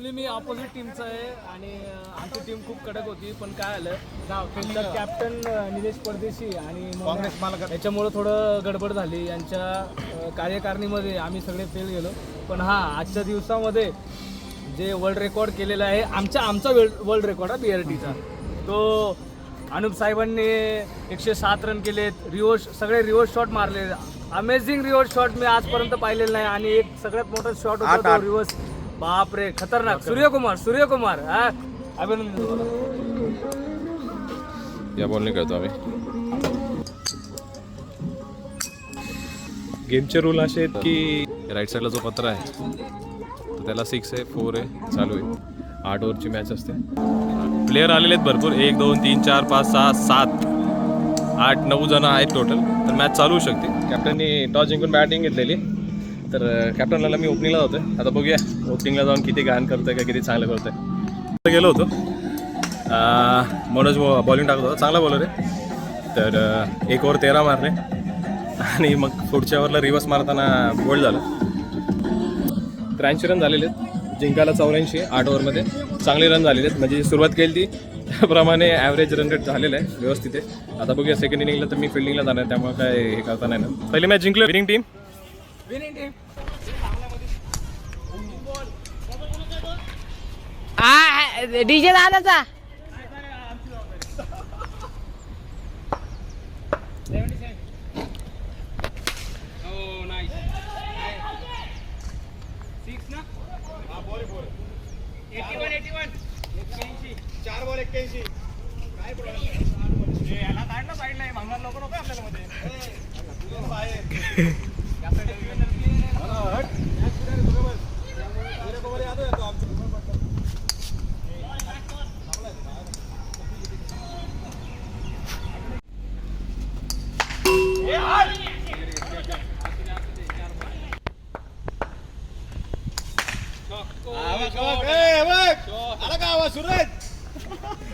मी opposite टीमचा आहे आणि आमची टीम खूप कडक होती, पण काय आलं त्यांचा कॅप्टन निलेश परदेशी आणि काँग्रेस मालक याच्यामुळं थोडं गडबड झाली. यांच्या कार्यकारिणीमध्ये आम्ही सगळे फेल गेलो. पण हा आजच्या दिवसामध्ये जे वर्ल्ड रेकॉर्ड केलेला आहे आमचा वर्ल्ड रेकॉर्ड आहे BRTचा, तो अनुप साहेबांनी 107 रन केलेत. सगळे रिव्हर्स शॉट मारले. अमेझिंग रिव्हर्स शॉट मी आजपर्यंत पाहिलेलं नाही. आणि एक सगळ्यात मोठा शॉट होता तो रिव्हर्स, बापरे खतरनाक. सूर्यकुमार हा अभिनंदन. या बॉलने करतो आम्ही. गेमचे रूल असे आहेत की राईट साईडला जो पत्र आहे तो त्याला 6 आहे, 4 आहे, चालू आहे. 8 ओव्हरची मॅच असते. प्लेयर आलेले आहेत भरपूर, 1 2 3 4 5 6 7 8 9 जण आहेत टोटल. तर मॅच चालू होऊ शकते. कॅप्टननी टॉस जिंकून बॅटिंग घेतलेली, तर कॅप्टनला मी ओपनिंगला होतो. आता बघूया ओपनिंगला जाऊन किती घाण करतोय का किती चांगलं करतोय. गेलो होतो, मनोज बॉलिंग टाकत होता, चांगला बॉलर आहे. तर 1 ओव्हर 13 मारले आणि मग पुढच्या ओव्हरला रिव्हर्स मारताना बोल्ड झालं. 83 रन झालेले आहेत, जिंकायला 84, 8 ओव्हरमध्ये चांगले रन झालेले आहेत. म्हणजे सुरुवात केली ती त्याप्रमाणे ॲव्हरेज रन रेट झालेलं आहे व्यवस्थित आहे. आता बघूया सेकंड इनिंगला तर मी फिल्डिंगला जाणार, त्यामुळे काय हे करता नाही ना. पहिली मॅच जिंकलं, विनिंग टीम. डीजे दादाचा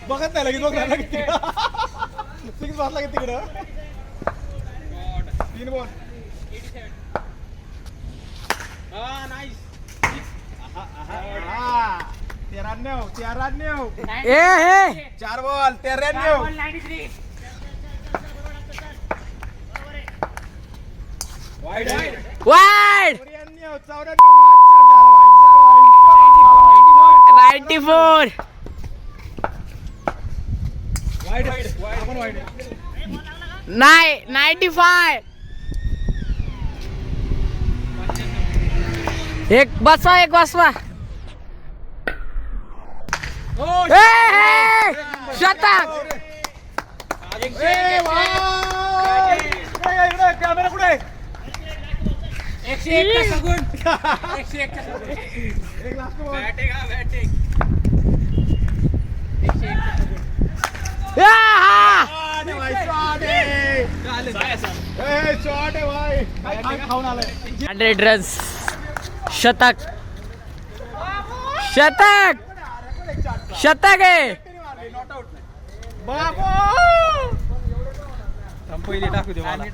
बघत नाही लगेच बघ किती 6 वाजला की तिकडं 3 ball. Nice 93 4 ball 93 wide wide 94 नाही 95. एक बसवा शतक. कॅमेरा पुढे 101 सगुण 101 बॅटिंग शॉट आहे भाई, खाऊन आलाय. 100 रन्स. शतक आहे. पहिली टाकू दे मला.